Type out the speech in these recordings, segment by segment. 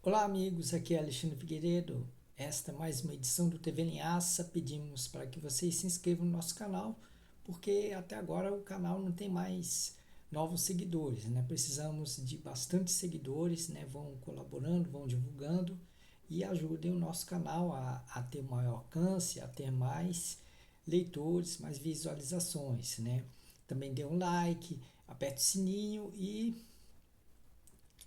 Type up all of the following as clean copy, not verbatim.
Olá, amigos. Aqui é Alexandre Figueiredo. Esta é mais uma edição do TV Linhaça. Pedimos para que vocês se inscrevam no nosso canal, porque até agora o canal não tem mais novos seguidores, né? Precisamos de bastante seguidores, né? Vão colaborando, vão divulgando e ajudem o nosso canal a ter maior alcance, a ter mais leitores, mais visualizações, né? Também dê um like, aperte o sininho e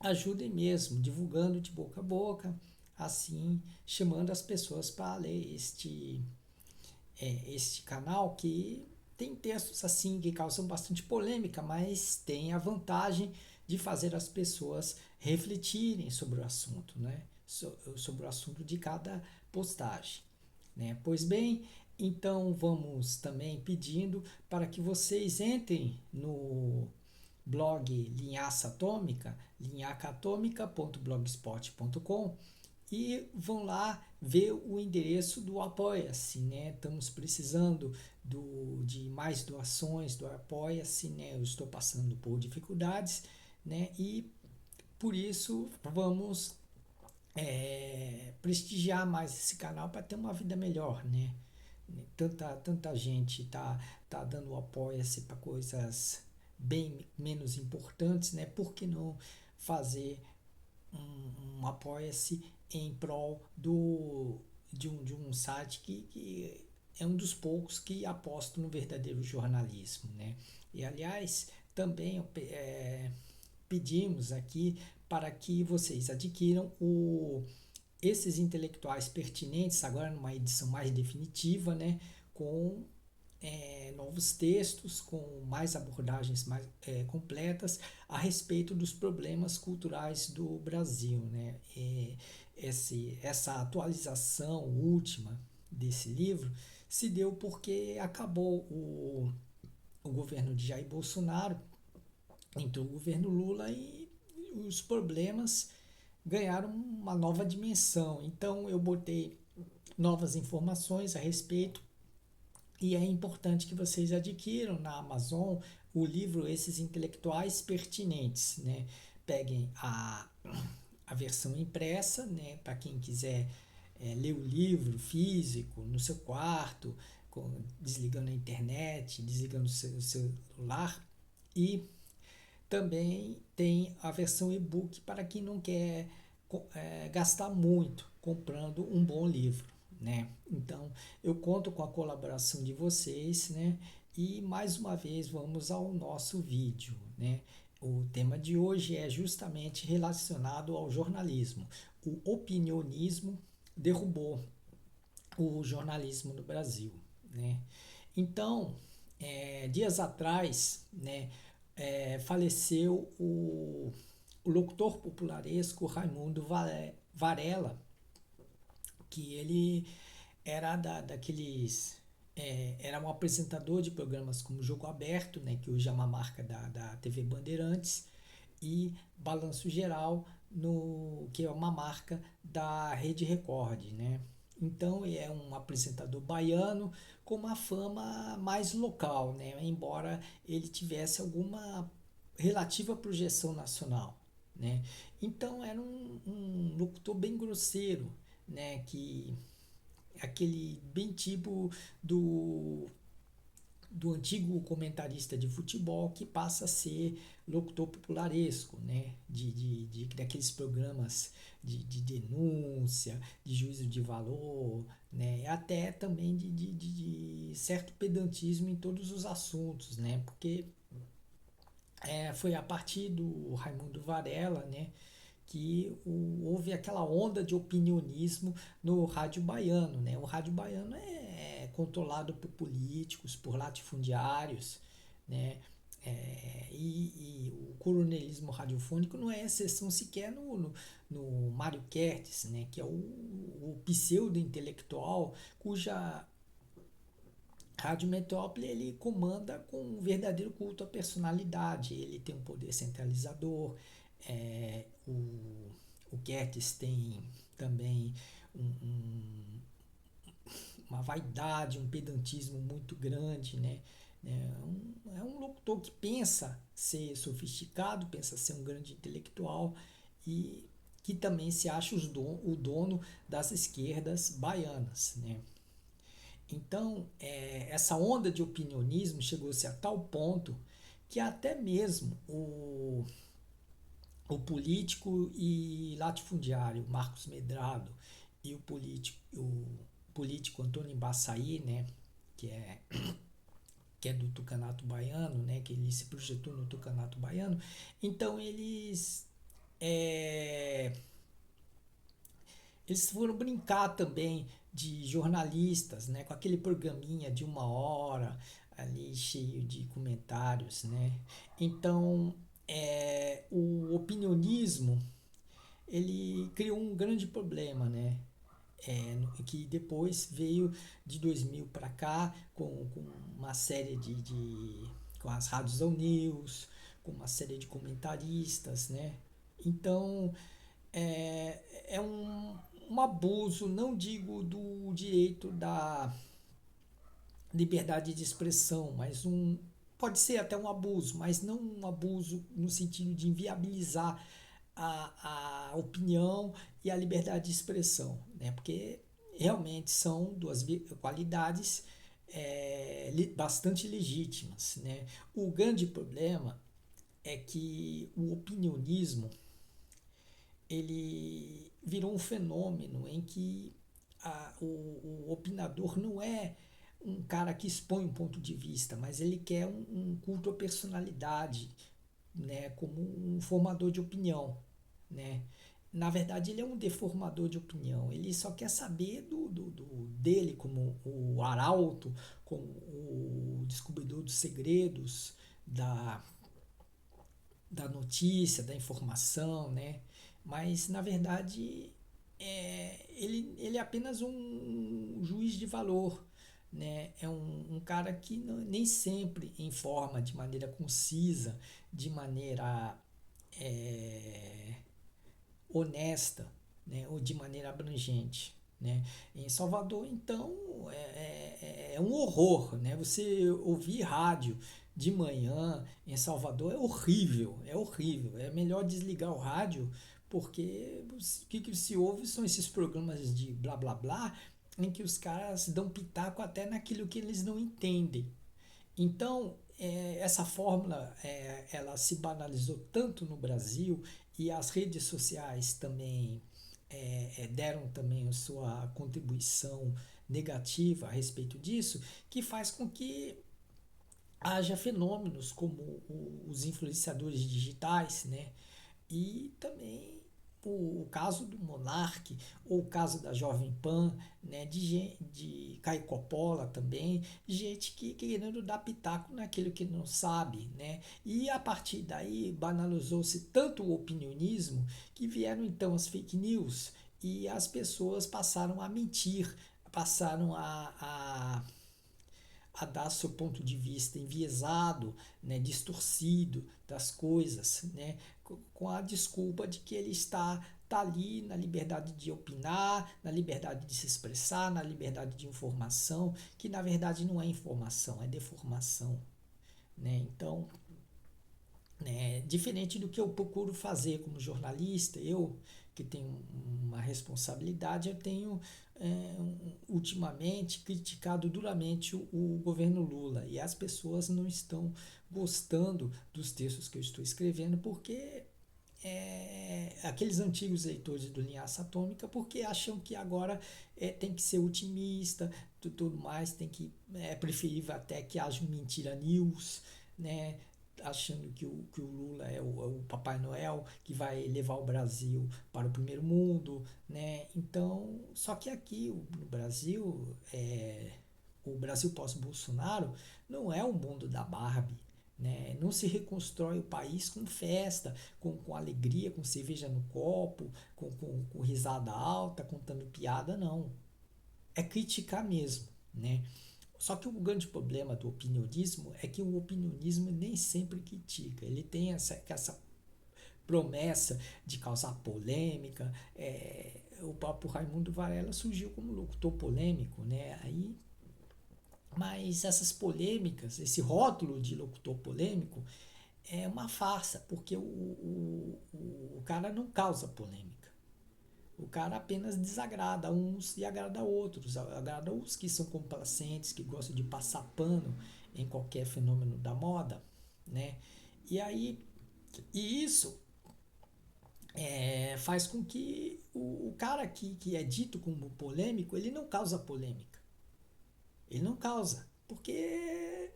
ajudem mesmo, divulgando de boca a boca, assim chamando as pessoas para ler este canal que tem textos assim que causam bastante polêmica, mas tem a vantagem de fazer as pessoas refletirem sobre o assunto, né? Sobre o assunto de cada postagem, né? Pois bem, então vamos também pedindo para que vocês entrem no blog Linhaça Atômica, linhacaatômica.blogspot.com, e vão lá ver o endereço do Apoia-se, né? Estamos precisando de mais doações do Apoia-se, né? Eu estou passando por dificuldades, né? E por isso vamos prestigiar mais esse canal para ter uma vida melhor, né? Tanta gente tá dando apoia-se para coisas bem menos importantes, né? Por que não fazer um apoia-se em prol de um site que é um dos poucos que aposta no verdadeiro jornalismo, né? E aliás, também pedimos aqui para que vocês adquiram esses intelectuais pertinentes, agora numa edição mais definitiva, né, com novos textos, com mais abordagens mais completas a respeito dos problemas culturais do Brasil. Né? Essa atualização última desse livro se deu porque acabou o governo de Jair Bolsonaro, entrou o governo Lula e os problemas ganharam uma nova dimensão. Então eu botei novas informações a respeito e é importante que vocês adquiram na Amazon o livro Esses Intelectuais Pertinentes, né? Peguem a versão impressa, né? Para quem quiser ler o livro físico no seu quarto, desligando a internet, desligando o seu celular. E também tem a versão e-book para quem não quer gastar muito comprando um bom livro, né? Então, eu conto com a colaboração de vocês, né? E mais uma vez vamos ao nosso vídeo, né? O tema de hoje é justamente relacionado ao jornalismo. O opinionismo derrubou o jornalismo no Brasil, né? Então, dias atrás, né, faleceu o locutor popularesco Raimundo Varela, que ele era daqueles era um apresentador de programas como Jogo Aberto, né, que hoje é uma marca da TV Bandeirantes, e Balanço Geral, que é uma marca da Rede Record, né? Então ele é um apresentador baiano com uma fama mais local, né? Embora ele tivesse alguma relativa projeção nacional, né? Então era um locutor bem grosseiro, né? Que aquele bem tipo do do antigo comentarista de futebol que passa a ser locutor popularesco, né? Daqueles programas de denúncia, de juízo de valor, né? Até também de certo pedantismo em todos os assuntos, né? Porque foi a partir do Raimundo Varela, né? Que houve aquela onda de opinionismo no rádio baiano, né? O rádio baiano é controlado por políticos, por latifundiários, né? E o coronelismo radiofônico não é exceção sequer no Mário Kertes, né? Que é o pseudo-intelectual cuja Rádio Metrópole ele comanda com um verdadeiro culto à personalidade. Ele tem um poder centralizador. O Guedes tem também uma vaidade, um pedantismo muito grande, né? É um locutor que pensa ser sofisticado, pensa ser um grande intelectual e que também se acha o dono das esquerdas baianas, né? Então, essa onda de opinionismo chegou-se a tal ponto que até mesmo o político e latifundiário Marcos Medrado e o político Antônio Embaçaí, né, que é, que é do Tucanato Baiano, né, que ele se projetou no Tucanato Baiano, então é, eles foram brincar também de jornalistas, né, com aquele programinha de 1 hora ali cheio de comentários, né. Então, o opinionismo ele criou um grande problema, né? Que depois veio de 2000 para cá com uma série com as rádios All News, com uma série de comentaristas, né? Então é um abuso, não digo do direito da liberdade de expressão, mas pode ser até um abuso, mas não um abuso no sentido de inviabilizar a opinião e a liberdade de expressão, né? Porque realmente são duas qualidades bastante legítimas, né? O grande problema é que o opinionismo ele virou um fenômeno em que o opinador não é um cara que expõe um ponto de vista, mas ele quer um culto à personalidade, né, como um formador de opinião, né? Na verdade, ele é um deformador de opinião. Ele só quer saber dele como o arauto, como o descobridor dos segredos, da, da notícia, da informação, né? Mas, na verdade, ele é apenas um juiz de valor, né? É um cara que nem sempre informa de maneira concisa, de maneira é, honesta, né? Ou de maneira abrangente. Né? Em Salvador, então, é um horror. Né? Você ouvir rádio de manhã em Salvador é horrível, é horrível. É melhor desligar o rádio, porque o que se ouve são esses programas de blá blá blá, em que os caras dão pitaco até naquilo que eles não entendem. Então, essa fórmula ela se banalizou tanto no Brasil e as redes sociais também deram também a sua contribuição negativa a respeito disso, que faz com que haja fenômenos como os influenciadores digitais, né? E também o caso do Monark, ou o caso da Jovem Pan, né, de Caio Coppola também, gente que querendo dar pitaco naquilo que não sabe, né? E a partir daí banalizou-se tanto o opinionismo que vieram então as fake news e as pessoas passaram a mentir, passaram a dar seu ponto de vista enviesado, né, distorcido das coisas, né, com a desculpa de que ele está ali na liberdade de opinar, na liberdade de se expressar, na liberdade de informação, que na verdade não é informação, é deformação. Né? Então, né, diferente do que eu procuro fazer como jornalista, eu que tenho uma responsabilidade, eu tenho ultimamente criticado duramente o governo Lula e as pessoas não estão gostando dos textos que eu estou escrevendo porque aqueles antigos leitores do Linhaça Atômica porque acham que agora tem que ser otimista, tudo mais, tem que é preferível até que haja um mentira news, né? Achando que o Lula é o Papai Noel que vai levar o Brasil para o primeiro mundo, né? Então, só que aqui no Brasil, o Brasil pós-Bolsonaro não é o mundo da Barbie, né? Não se reconstrói o país com festa, com alegria, com cerveja no copo, com risada alta, contando piada, não. É criticar mesmo, né? Só que o grande problema do opinionismo é que o opinionismo nem sempre critica. Ele tem essa promessa de causar polêmica. O próprio Raimundo Varela surgiu como locutor polêmico, né? Mas essas polêmicas, esse rótulo de locutor polêmico é uma farsa, porque o cara não causa polêmica. cara apenas desagrada uns e agrada outros. Agrada os que são complacentes, que gostam de passar pano em qualquer fenômeno da moda, né? E aí, e isso faz com que o cara que é dito como polêmico, ele não causa polêmica. Ele não causa, porque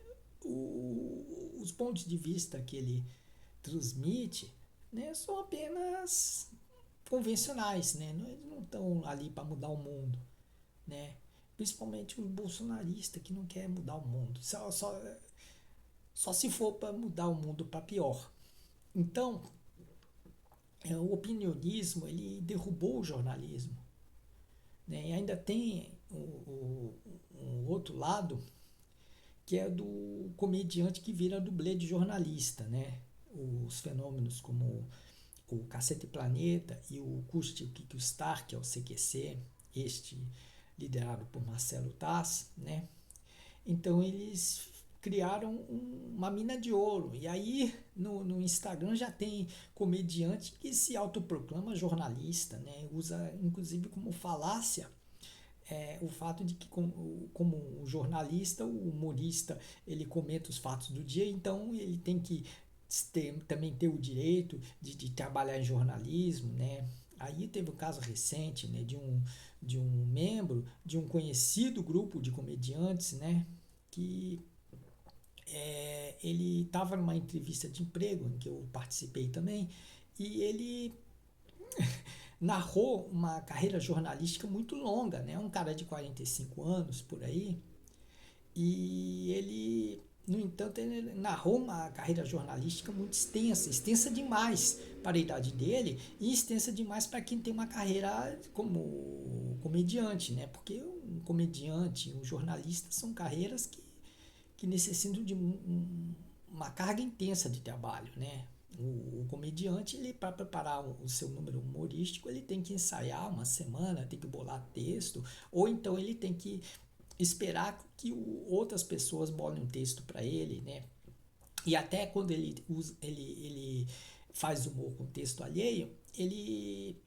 os pontos de vista que ele transmite, né, são apenas convencionais, né? Eles não estão ali para mudar o mundo, né? Principalmente os bolsonaristas que não quer mudar o mundo. Só se for para mudar o mundo para pior. Então, o opinionismo ele derrubou o jornalismo, né? E ainda tem um outro lado que é do comediante que vira dublê de jornalista, né? Os fenômenos como o Cacete Planeta e o Acústico Star, que é o CQC, este liderado por Marcelo Taz, né? Então eles criaram uma mina de ouro. E aí no Instagram já tem comediante que se autoproclama jornalista, né? Usa inclusive como falácia o fato de que como um jornalista, o humorista, ele comenta os fatos do dia, então ele tem que também ter o direito de trabalhar em jornalismo, né? Aí teve um caso recente, né, de um membro de um conhecido grupo de comediantes, né, que ele estava numa entrevista de emprego em que eu participei também, e ele narrou uma carreira jornalística muito longa, né? Um cara de 45 anos por aí, e ele, no entanto, ele narrou uma carreira jornalística muito extensa, extensa demais para a idade dele e extensa demais para quem tem uma carreira como comediante, né? Porque um comediante, um jornalista são carreiras que necessitam de uma carga intensa de trabalho, né? O comediante, ele para preparar o seu número humorístico, ele tem que ensaiar uma semana, tem que bolar texto, ou então ele tem que esperar que outras pessoas bolem um texto para ele, né? E até quando ele faz humor com texto alheio, ele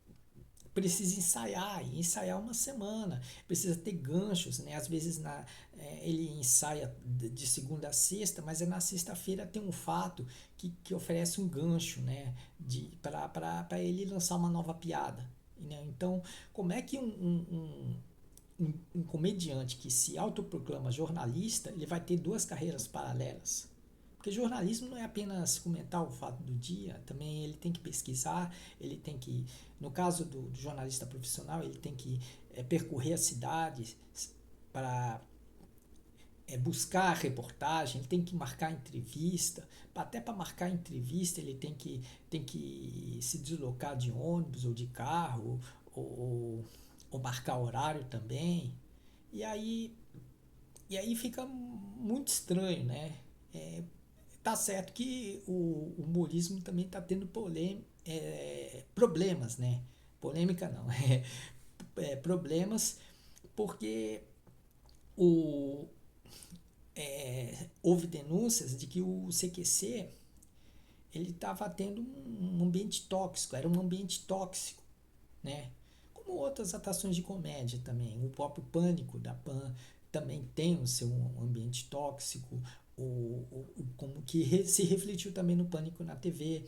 precisa ensaiar, e ensaiar uma semana, precisa ter ganchos, né? Às vezes ele ensaia de segunda a sexta, mas na sexta-feira tem um fato que oferece um gancho, né? Para ele lançar uma nova piada, né? Então, como é que um comediante que se autoproclama jornalista, ele vai ter duas carreiras paralelas? Porque jornalismo não é apenas comentar o fato do dia, também ele tem que pesquisar, ele tem que, no caso do jornalista profissional, ele tem que percorrer a cidade para buscar reportagem, ele tem que marcar entrevista, até para marcar entrevista ele tem que se deslocar de ônibus ou de carro, ou marcar horário também. E aí, e aí fica muito estranho, né? Tá certo que o humorismo também está tendo problemas, né? Polêmica não, problemas, porque o, houve denúncias de que o CQC ele estava tendo um ambiente tóxico, era um ambiente tóxico, né? Como outras atrações de comédia também. O próprio Pânico da Pan também tem o seu ambiente tóxico, como que se refletiu também no Pânico na TV.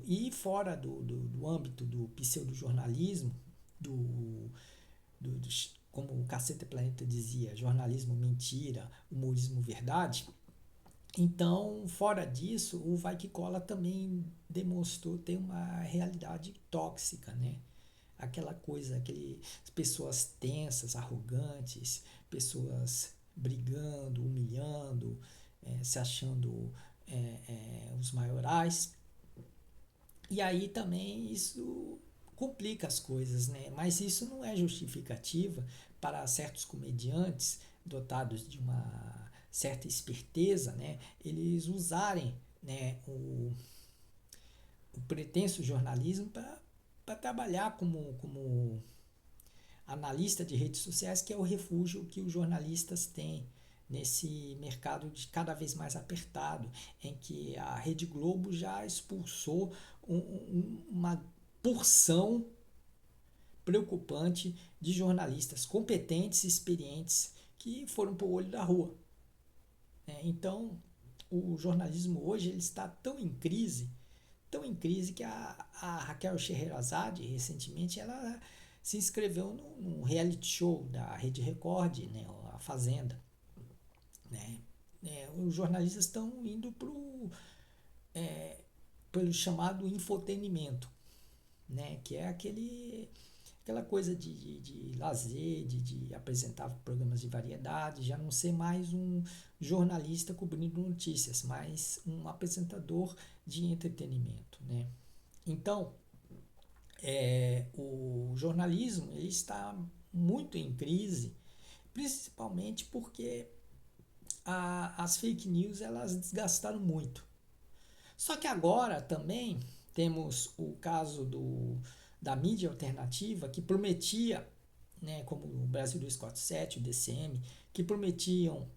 E fora do âmbito do pseudojornalismo, do, como o Cacete Planeta dizia, jornalismo mentira, humorismo verdade. Então, fora disso, o Vai Que Cola também demonstrou ter uma realidade tóxica, né? Aquela coisa, pessoas tensas, arrogantes, pessoas brigando, humilhando, se achando os maiorais. E aí também isso complica as coisas, né? Mas isso não é justificativa para certos comediantes dotados de uma certa esperteza, né? Eles usarem, né, o pretenso jornalismo para trabalhar como analista de redes sociais, que é o refúgio que os jornalistas têm nesse mercado de cada vez mais apertado, em que a Rede Globo já expulsou uma porção preocupante de jornalistas competentes e experientes que foram para o olho da rua. Então, o jornalismo hoje ele está tão em crise que a Raquel Scheherazade, recentemente, ela se inscreveu num reality show da Rede Record, né, a Fazenda. Né? Os jornalistas estão indo pelo chamado infotenimento, né, que é aquela coisa de lazer, de apresentar programas de variedade, já não ser mais um jornalista cobrindo notícias, mas um apresentador de entretenimento, né? Então, o jornalismo ele está muito em crise, principalmente porque as fake news elas desgastaram muito. Só que agora também temos o caso da mídia alternativa que prometia, né, como o Brasil 247, o DCM, que prometiam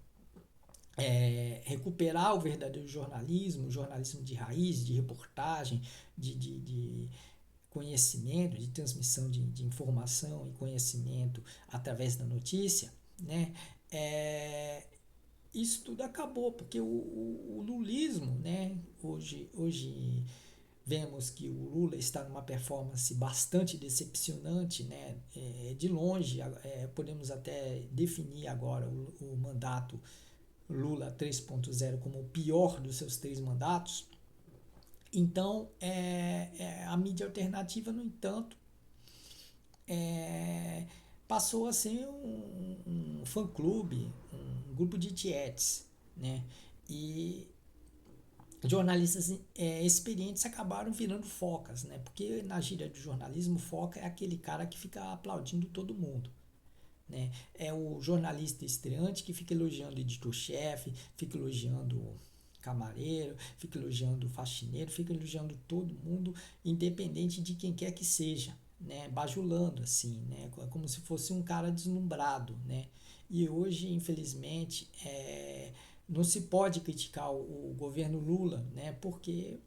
recuperar o verdadeiro jornalismo, o jornalismo de raiz, de reportagem, de conhecimento, de transmissão de informação e conhecimento através da notícia, né? Isso tudo acabou, porque o lulismo, né? Hoje vemos que o Lula está numa performance bastante decepcionante, né? De longe, podemos até definir agora o mandato Lula 3.0 como o pior dos seus 3 mandatos. Então, a mídia alternativa, no entanto, passou a ser um fã-clube, um grupo de tietes, né? E jornalistas experientes acabaram virando focas, né? Porque na gíria do jornalismo, foca é aquele cara que fica aplaudindo todo mundo. Né? É o jornalista estreante que fica elogiando o editor-chefe, fica elogiando o camareiro, fica elogiando o faxineiro, fica elogiando todo mundo, independente de quem quer que seja, né? Bajulando assim, né? Como se fosse um cara deslumbrado, né? E hoje, infelizmente, não se pode criticar o governo Lula, né? Porque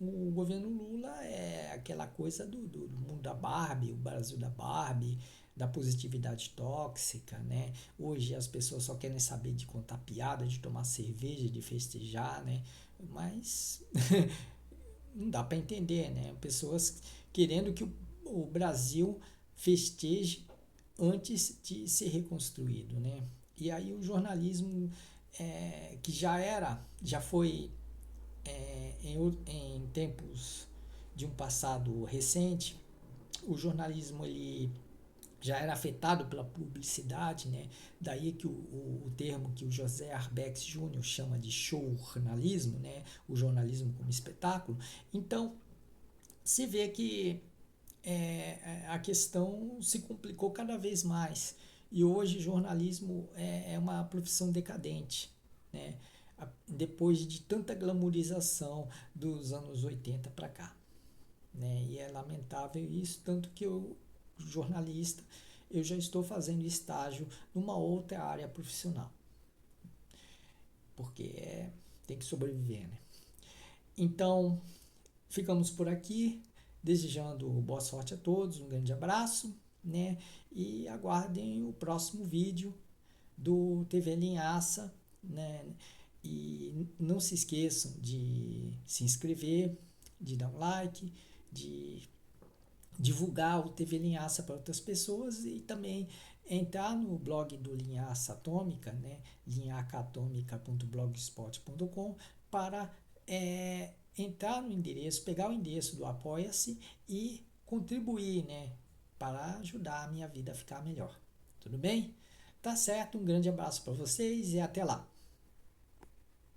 o governo Lula é aquela coisa do mundo da Barbie, o Brasil da Barbie, da positividade tóxica, né? Hoje as pessoas só querem saber de contar piada, de tomar cerveja, de festejar, né? Mas não dá para entender, né? Pessoas querendo que o Brasil festeje antes de ser reconstruído, né? E aí o jornalismo que já foi em tempos de um passado recente, o jornalismo ele já era afetado pela publicidade, né? Daí que o termo que o José Arbex Júnior chama de showjornalismo, né? O jornalismo como espetáculo. Então, se vê que a questão se complicou cada vez mais. E hoje jornalismo é uma profissão decadente, né? Depois de tanta glamorização dos anos 80 para cá. Né? E é lamentável isso, tanto que eu, jornalista, eu já estou fazendo estágio numa outra área profissional, porque tem que sobreviver, né? Então, ficamos por aqui, desejando boa sorte a todos, um grande abraço, né? E aguardem o próximo vídeo do TV Linhaça, né? E não se esqueçam de se inscrever, de dar um like, de divulgar o TV Linhaça para outras pessoas e também entrar no blog do Linhaça Atômica, né, linhacatômica.blogspot.com, para entrar no endereço, pegar o endereço do Apoia-se e contribuir, né, para ajudar a minha vida a ficar melhor. Tudo bem? Tá certo, um grande abraço para vocês e até lá.